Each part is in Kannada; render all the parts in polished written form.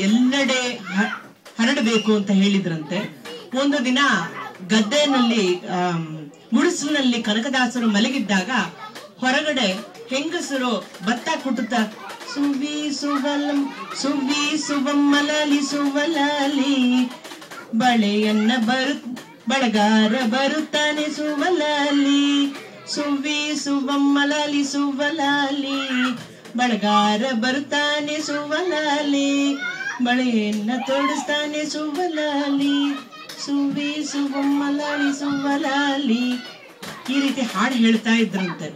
ಎಲ್ಲೆಡೆ ಹರಡಬೇಕು ಅಂತ ಹೇಳಿದ್ರಂತೆ. ಒಂದು ದಿನ ಗದ್ದೆನಲ್ಲಿ ಗುಡಿಸಲಿನಲ್ಲಿ ಕನಕದಾಸರು ಮಲಗಿದ್ದಾಗ ಹೊರಗಡೆ ಹೆಂಗಸರು ಭತ್ತ ಕುಟ್ಟುತ್ತಾ ಸುವಿ ಸುವಮ್ಮಲಾಲಿ ಸುವಲಾಲಿ ಬಳೆಯನ್ನ ಬಳಗಾರ ಬರುತ್ತಾನೆ ಸುವಲಾಲಿ ಸುವಿ ಸುವಮ್ಮಲಾಲಿ ಸುವಲಾಲಿ ಬಳಗಾರ ಬರುತ್ತಾನೆ ಸುವಲಾಲಿ ಬಳೆಯನ್ನ ತೋಡಿಸ್ತಾನೆ ಸುವಲಾಲಿ ಸುವಿ ಸುವಮ್ಮಲಾಲಿ ಸುವಲಾಲಿ. ಈ ರೀತಿ ಹಾಡು ಹೇಳ್ತಾ ಇದ್ರಂತೆ.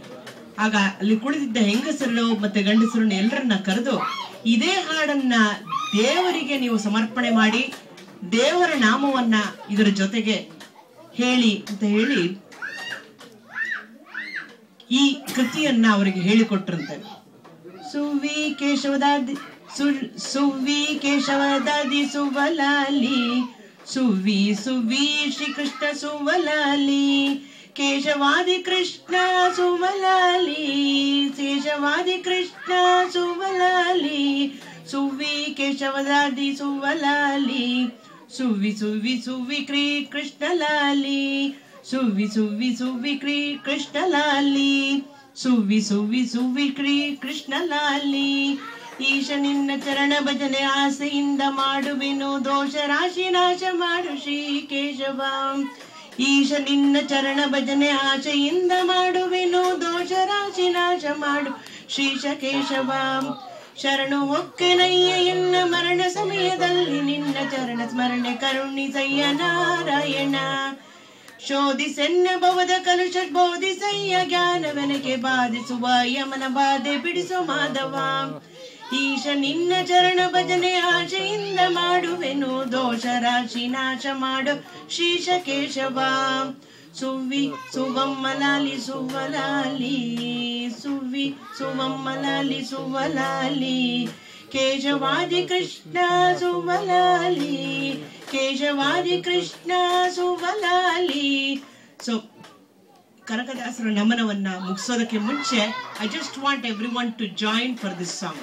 ಆಗ ಅಲ್ಲಿ ಕುಳಿತಿದ್ದ ಹೆಂಗಸರು ಮತ್ತೆ ಗಂಡಸರನ್ನ ಎಲ್ಲರನ್ನ ಕರೆದು ಇದೇ ಹಾಡನ್ನ ದೇವರಿಗೆ ನೀವು ಸಮರ್ಪಣೆ ಮಾಡಿ ದೇವರ ನಾಮವನ್ನ ಇದರ ಜೊತೆಗೆ ಹೇಳಿ ಅಂತ ಹೇಳಿ ಈ ಕೃತಿಯನ್ನ ಅವರಿಗೆ ಹೇಳಿಕೊಟ್ರಂತೆ. ಸುವಿ ಕೇಶವದಾದಿ ಸುವಲಾಲಿ ಸುವಿ ಶ್ರೀಕೃಷ್ಣ ಸುವಲಾಲಿ ಕೇಶವಾದಿ ಕೃಷ್ಣ ಸುವಲಾಲಿ ಶೇಷವಾದಿ ಕೃಷ್ಣ ಸುವಲಾಲಿ ಸುವಿ ಕೇಶವದಾದಿ ಸುವಲಾಲಿ ಸುವಿ ಕೃಷ್ಣಲಾಲಿ ಸುವಿ ಕೃಷ್ಣಲಾಲಿ ಸುವಿ ಕೃಷ್ಣಲಾಲಿ. ಈಶ ನಿನ್ನ ಚರಣ ಭಜನೆ ಆಸೆಯಿಂದ ಮಾಡುವೆನು ದೋಷ ರಾಶಿ ನಾಶ ಮಾಡು ಶ್ರೀ ಕೇಶವ. ಈಶ ನಿನ್ನ ಚರಣ ಭಜನೆ ಆಶೆಯಿಂದ ಮಾಡುವೆನು ದೋಷ ರಾಶಿ ನಾಶ ಮಾಡು ಶ್ರೀಶ ಕೇಶವ. ಶರಣು ಒಕ್ಕೆನಯ್ಯ ಎನ್ನ ಮರಣ ಸಮಯದಲ್ಲಿ ನಿನ್ನ ಚರಣ ಸ್ಮರಣೆ ಕರುಣಿಸಯ್ಯ ನಾರಾಯಣ. ಶೋಧಿಸೆನ್ನ ಭವದ ಕಲುಷ ಬೋಧಿಸಯ್ಯ ಜ್ಞಾನವೆನಗೆ ಬಾಧಿಸುವ ಯಮನ ಬಾಧೆ ಬಿಡಿಸು ಮಾಧವ. ಈಶ ನಿನ್ನ ಚರಣ ಭಜನೆ ಆಶೆಯಿಂದ ಮಾಡುವೆನು ದೋಷ ರಾಶಿ ನಾಶ ಮಾಡು ಶ್ರೀಶ ಕೇಶವ. ಸುವಿ ಸುವಮ್ಮಲಾಲಿ ಸುವಲಾಲಿ ಸುವಿ ಸುವಮ್ಮಲಾಲಿ ಸುವಲಾಲಿ ಕೇಶವಾದಿ ಕೃಷ್ಣ ಸುವಲಾಲಿ ಕೇಶವಾದಿ ಕೃಷ್ಣ ಸುವಲಾಲಿ. ಸೊ ಕನಕದಾಸರ ನಮನವನ್ನ ಮುಗಿಸೋದಕ್ಕೆ ಮುಂಚೆ I just want everyone to join for this song.